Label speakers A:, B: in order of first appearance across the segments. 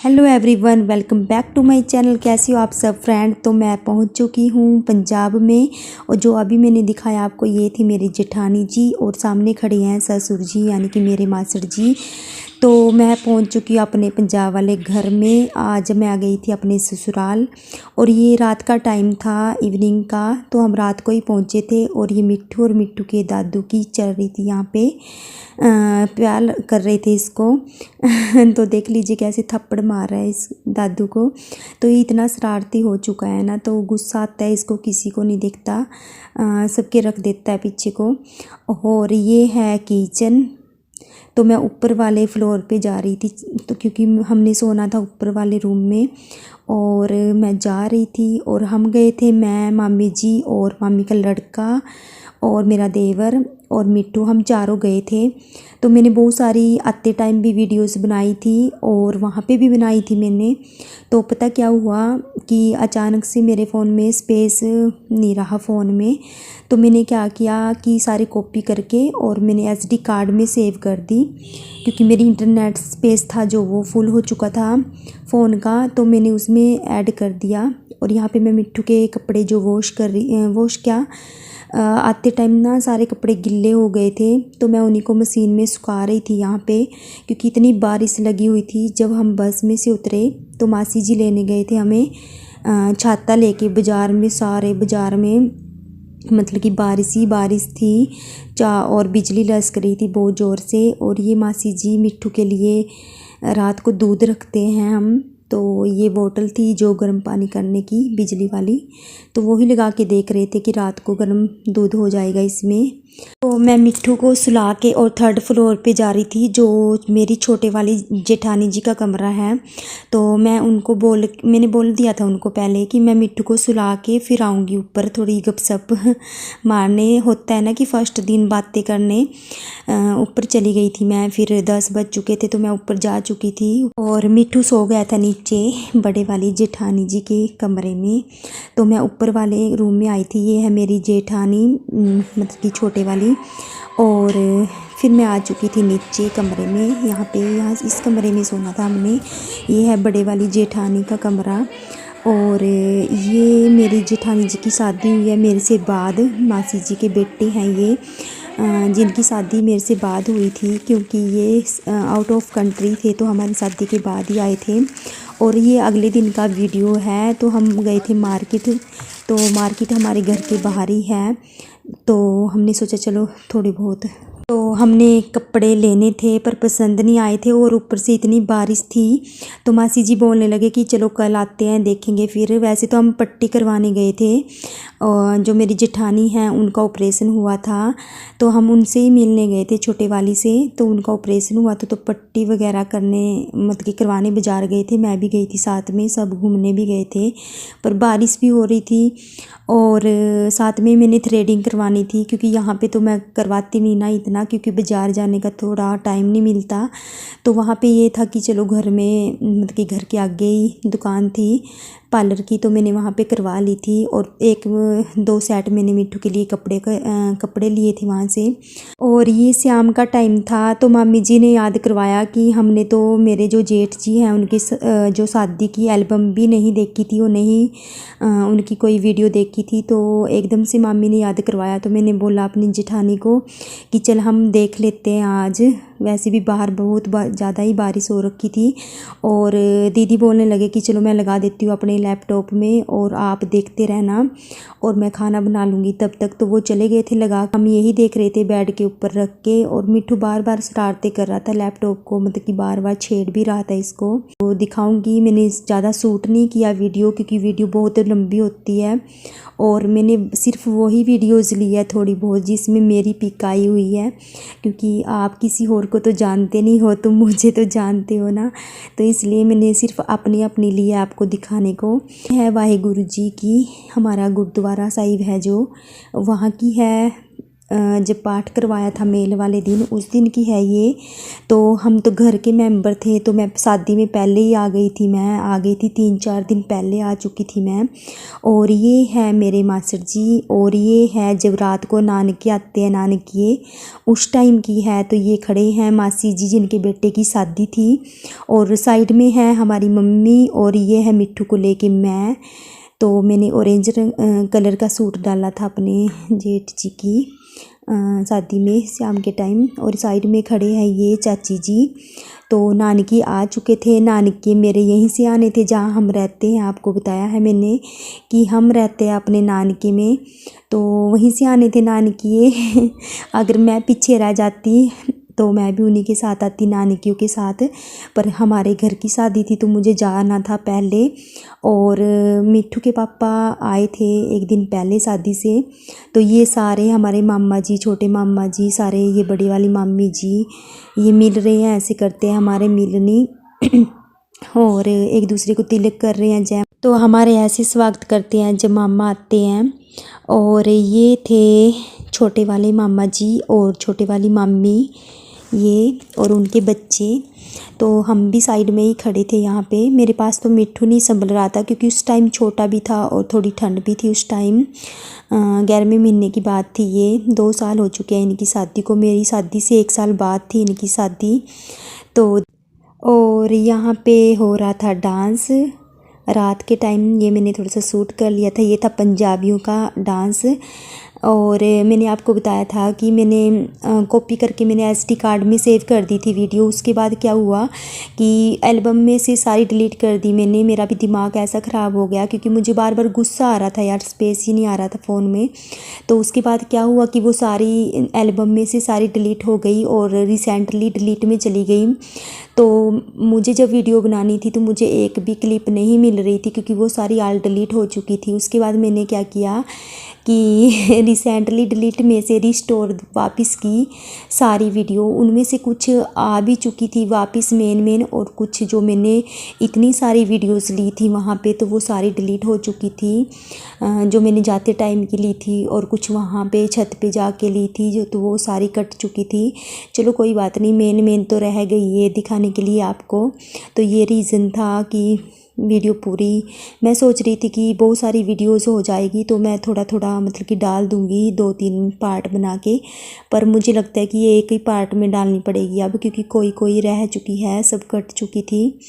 A: Hello everyone, welcome back to my channel. कैसी हो आप सब फ्रेंड। तो मैं पहुंच चुकी हूं पंजाब में, और जो अभी मैंने दिखाया आपको ये थी मेरी जेठानी जी, और सामने खड़े हैं ससुर जी यानी कि मेरे मासड़ जी। तो मैं पहुंच चुकी हूँ अपने पंजाब वाले घर में। आज मैं आ गई थी अपने ससुराल, और ये रात का टाइम था, इवनिंग का। तो हम रात को ही पहुंचे थे, और ये मिट्ठू और मिट्ठू के दादू की चल रही थी यहाँ पे, प्यार कर रहे थे इसको। तो देख लीजिए कैसे थप्पड़ मार रहा है इस दादू को। तो ये इतना शरारती हो चुका है ना, तो गुस्सा आता है इसको, किसी को नहीं देखता, सबके रख देता है पीछे को। और ये है किचन। तो मैं ऊपर वाले फ्लोर पे जा रही थी, तो क्योंकि हमने सोना था ऊपर वाले रूम में, और मैं जा रही थी। और हम गए थे, मैं, मामी जी और मामी का लड़का और मेरा देवर और मिट्टू, हम चारों गए थे। तो मैंने बहुत सारी आते टाइम भी वीडियोस बनाई थी, और वहाँ पे भी बनाई थी मैंने। तो पता क्या हुआ कि अचानक से मेरे फ़ोन में स्पेस नहीं रहा फ़ोन में। तो मैंने क्या किया कि सारी कॉपी करके और मैंने एसडी कार्ड में सेव कर दी, क्योंकि मेरी इंटरनेट स्पेस था जो वो फुल हो चुका था फ़ोन का। तो मैंने उसमें ऐड कर दिया। और यहाँ पे मैं मिट्टू के कपड़े जो वॉश क्या आते टाइम ना सारे कपड़े गिल्ले हो गए थे, तो मैं उन्हीं को मशीन में सुखा रही थी यहाँ पे, क्योंकि इतनी बारिश लगी हुई थी। जब हम बस में से उतरे तो मासी जी लेने गए थे हमें छाता लेके बाज़ार में, सारे बाज़ार में मतलब कि बारिश ही बारिश थी, और बिजली लसक रही थी बहुत ज़ोर से। और ये मासी जी मिट्टू के लिए रात को दूध रखते हैं हम, तो ये बोतल थी जो गर्म पानी करने की, बिजली वाली, तो वही लगा के देख रहे थे कि रात को गर्म दूध हो जाएगा इसमें। तो मैं मिट्टू को सुला के और थर्ड फ्लोर पे जा रही थी, जो मेरी छोटे वाली जेठानी जी का कमरा है। तो मैंने बोल दिया था उनको पहले कि मैं मिट्टू को सुला के फिर आऊँगी ऊपर, थोड़ी गपशप मारने, होता है ना कि फ़र्स्ट दिन बातें करने। ऊपर चली गई थी मैं, फिर 10 बज चुके थे तो मैं ऊपर जा चुकी थी, और मिट्टू सो गया था नीचे बड़े वाली जेठानी जी के कमरे में। तो मैं ऊपर वाले रूम में आई थी। ये है मेरी जेठानी, मतलब कि छोटे वाली। और फिर मैं आ चुकी थी नीचे कमरे में, यहाँ इस कमरे में सोना था हमने। ये है बड़े वाली जेठानी का कमरा। और ये मेरी जेठानी जी की शादी हुई है मेरे से बाद, मासी जी के बेटे हैं ये, जिनकी शादी मेरे से बाद हुई थी, क्योंकि ये आउट ऑफ कंट्री थे, तो हमारी शादी के बाद ही आए थे। और ये अगले दिन का वीडियो है। तो हम गए थे मार्केट, तो मार्केट हमारे घर के बाहर ही है, तो हमने सोचा चलो थोड़ी बहुत, तो हमने कपड़े लेने थे पर पसंद नहीं आए थे, और ऊपर से इतनी बारिश थी। तो मासी जी बोलने लगे कि चलो कल आते हैं देखेंगे फिर। वैसे तो हम पट्टी करवाने गए थे, और जो मेरी जेठानी हैं उनका ऑपरेशन हुआ था, तो हम उनसे ही मिलने गए थे, छोटे वाली से। तो उनका ऑपरेशन हुआ था, तो पट्टी वगैरह करने मतलब कि करवाने बाज़ार गए थे, मैं भी गई थी साथ में, सब घूमने भी गए थे। पर बारिश भी हो रही थी, और साथ में मैंने थ्रेडिंग करवानी थी, क्योंकि यहाँ पे तो मैं करवाती नहीं ना इतना, क्योंकि बाज़ार जाने का थोड़ा टाइम नहीं मिलता। तो वहाँ पे ये था कि चलो घर में, मतलब कि घर के आगे ही दुकान थी पार्लर की, तो मैंने वहाँ पे करवा ली थी। और 1-2 सेट मैंने मिट्टू के लिए कपड़े लिए थे वहाँ से। और ये शाम का टाइम था, तो मामी जी ने याद करवाया कि हमने तो मेरे जो जेठ जी हैं उनकी जो शादी की एल्बम भी नहीं देखी थी, वो नहीं उनकी कोई वीडियो देखी थी। तो एकदम से मामी ने याद करवाया, तो मैंने बोला अपनी जेठानी को कि चल हम देख लेते हैं आज, वैसे भी बाहर बहुत ज़्यादा ही बारिश हो रखी थी। और दीदी बोलने लगे कि चलो मैं लगा देती हूँ अपने लैपटॉप में, और आप देखते रहना, और मैं खाना बना लूँगी तब तक। तो वो चले गए थे लगा, हम यही देख रहे थे बेड के ऊपर रख के। और मिट्टू बार बार शरारतें कर रहा था लैपटॉप को, मतलब कि बार बार छेड़ भी रहा था इसको। तो दिखाऊंगी, मैंने ज़्यादा शूट नहीं किया वीडियो, क्योंकि वीडियो बहुत लंबी होती है, और मैंने सिर्फ वही वीडियोज़ ली है थोड़ी बहुत जिसमें मेरी पिक आई हुई है, क्योंकि आप किसी और को तो जानते नहीं हो, तुम मुझे तो जानते हो ना। तो इसलिए मैंने सिर्फ अपनी ली है आपको दिखाने को। है वाहिगुरु जी की, हमारा गुरुद्वारा साहिब है जो, वहाँ की है जब पाठ करवाया था मेल वाले दिन, उस दिन की है ये। तो हम तो घर के मेंबर थे, तो मैं शादी में पहले ही आ गई थी। मैं आ गई थी 3-4 दिन पहले आ चुकी थी मैं। और ये है मेरे मास्टर जी, और ये है जब रात को नानके आते हैं, नानकिए उस टाइम की है। तो ये खड़े हैं मासी जी जिनके बेटे की शादी थी, और साइड में है हमारी मम्मी, और ये है मिट्ठू को लेके मैं। तो मैंने ऑरेंज कलर का सूट डाला था अपने जेठ जी की शादी में शाम के टाइम। और साइड में खड़े हैं ये चाची जी। तो नानकी आ चुके थे। नानके मेरे यहीं से आने थे जहाँ हम रहते हैं। आपको बताया है मैंने कि हम रहते हैं अपने नानके में, तो वहीं से आने थे नानकिए। अगर मैं पीछे रह जाती तो मैं भी उन्हीं के साथ आती, नानकियों के साथ। पर हमारे घर की शादी थी तो मुझे जाना था पहले। और मिट्ठू के पापा आए थे एक दिन पहले शादी से। तो ये सारे हमारे मामा जी, छोटे मामा जी सारे, ये बड़ी वाली मामी जी, ये मिल रहे हैं, ऐसे करते हैं हमारे मिलनी। और एक दूसरे को तिलक कर रहे हैं जय। तो हमारे ऐसे स्वागत करते हैं जब मामा आते हैं। और ये थे छोटे वाले मामा जी और छोटे वाली मामी, ये और उनके बच्चे। तो हम भी साइड में ही खड़े थे यहाँ पे। मेरे पास तो मिट्ठू नहीं संभल रहा था क्योंकि उस टाइम छोटा भी था और थोड़ी ठंड भी थी उस टाइम। 11वें महीने की बात थी ये। 2 साल हो चुके हैं इनकी शादी को। मेरी शादी से 1 साल बाद थी इनकी शादी। तो और यहाँ पे हो रहा था डांस रात के टाइम। ये मैंने थोड़ा सा शूट कर लिया था। ये था पंजाबियों का डांस। और मैंने आपको बताया था कि मैंने कॉपी करके मैंने एसडी कार्ड में सेव कर दी थी वीडियो। उसके बाद क्या हुआ कि एल्बम में से सारी डिलीट कर दी मैंने। मेरा भी दिमाग ऐसा ख़राब हो गया क्योंकि मुझे बार बार गुस्सा आ रहा था यार, स्पेस ही नहीं आ रहा था फ़ोन में। तो उसके बाद क्या हुआ कि वो सारी एल्बम में से सारी डिलीट हो गई और रिसेंटली डिलीट में चली गई। तो मुझे जब वीडियो बनानी थी तो मुझे एक भी क्लिप नहीं मिल रही थी क्योंकि वो सारी आल डिलीट हो चुकी थी। उसके बाद मैंने क्या किया कि रिसेंटली डिलीट में से रिस्टोर वापस की सारी वीडियो। उनमें से कुछ आ भी चुकी थी वापस मेन, और कुछ जो मैंने इतनी सारी वीडियोस ली थी वहाँ पे तो वो सारी डिलीट हो चुकी थी जो मैंने जाते टाइम की ली थी, और कुछ वहाँ पे छत पे जाके ली थी जो, तो वो सारी कट चुकी थी। चलो कोई बात नहीं, मेन तो रह गई ये दिखाने के लिए आपको। तो ये रीज़न था कि वीडियो पूरी, मैं सोच रही थी कि बहुत सारी वीडियोस हो जाएगी तो मैं थोड़ा थोड़ा मतलब कि डाल दूँगी 2-3 पार्ट बना के। पर मुझे लगता है कि ये एक ही पार्ट में डालनी पड़ेगी अब, क्योंकि कोई रह चुकी है, सब कट चुकी थी।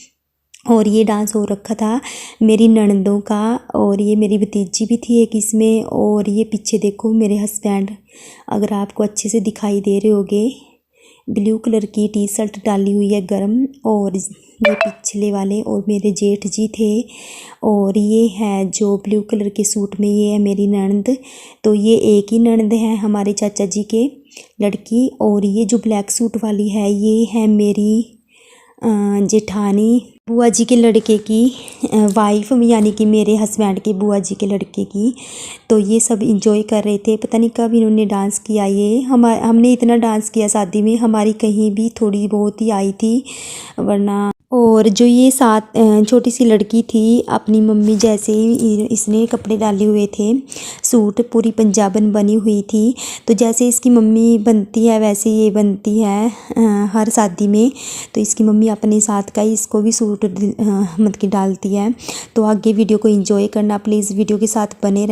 A: और ये डांस हो रखा था मेरी ननदों का, और ये मेरी भतीजी भी थी एक इसमें। और ये पीछे देखो मेरे हस्बैंड, अगर आपको अच्छे से दिखाई दे रहे होंगे, ब्लू कलर की टी शर्ट डाली हुई है गरम। और ये पिछले वाले और मेरे जेठ जी थे। और ये है जो ब्लू कलर के सूट में, ये है मेरी ननद। तो ये एक ही ननद है हमारे चाचा जी के लड़की। और ये जो ब्लैक सूट वाली है ये है मेरी जेठानी, बुआ जी के लड़के की वाइफ, यानी कि मेरे हस्बैंड के बुआ जी के लड़के की। तो ये सब इंजॉय कर रहे थे। पता नहीं कब इन्होंने डांस किया ये। हमने इतना डांस किया शादी में, हमारी कहीं भी थोड़ी बहुत ही आई थी वरना। और जो ये साथ छोटी सी लड़की थी अपनी मम्मी जैसे ही इसने कपड़े डाले हुए थे, सूट पूरी पंजाबन बनी हुई थी। तो जैसे इसकी मम्मी बनती है वैसे ये बनती है हर शादी में। तो इसकी मम्मी अपने साथ का ही इसको भी सूट मतलब कि डालती है। तो आगे वीडियो को एंजॉय करना प्लीज़, वीडियो के साथ बने रहें।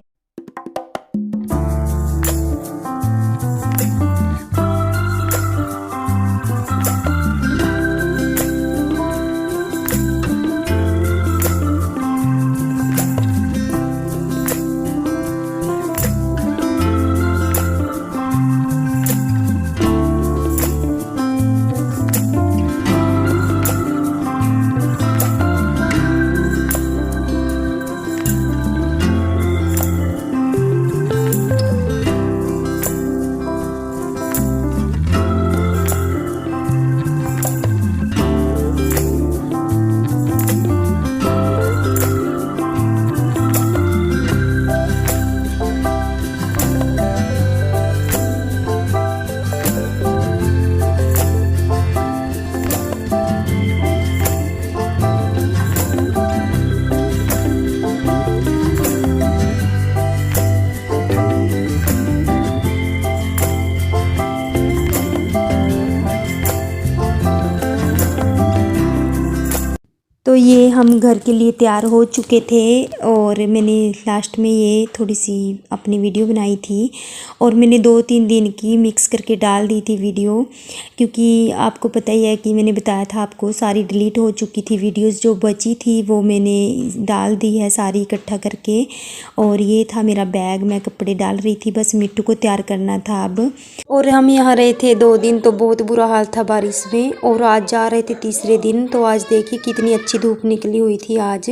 A: ये हम घर के लिए तैयार हो चुके थे और मैंने लास्ट में ये थोड़ी सी अपनी वीडियो बनाई थी और मैंने 2-3 दिन की मिक्स करके डाल दी थी वीडियो, क्योंकि आपको पता ही है कि मैंने बताया था आपको सारी डिलीट हो चुकी थी वीडियोस, जो बची थी वो मैंने डाल दी है सारी इकट्ठा करके। और ये था मेरा बैग, मैं कपड़े डाल रही थी, बस मिट्टू को तैयार करना था अब। और हम यहाँ रहे थे 2 दिन, तो बहुत बुरा हाल था बारिश में, और आज जा रहे थे तीसरे दिन। तो आज देखिए कितनी अच्छी धूप निकली हुई थी आज।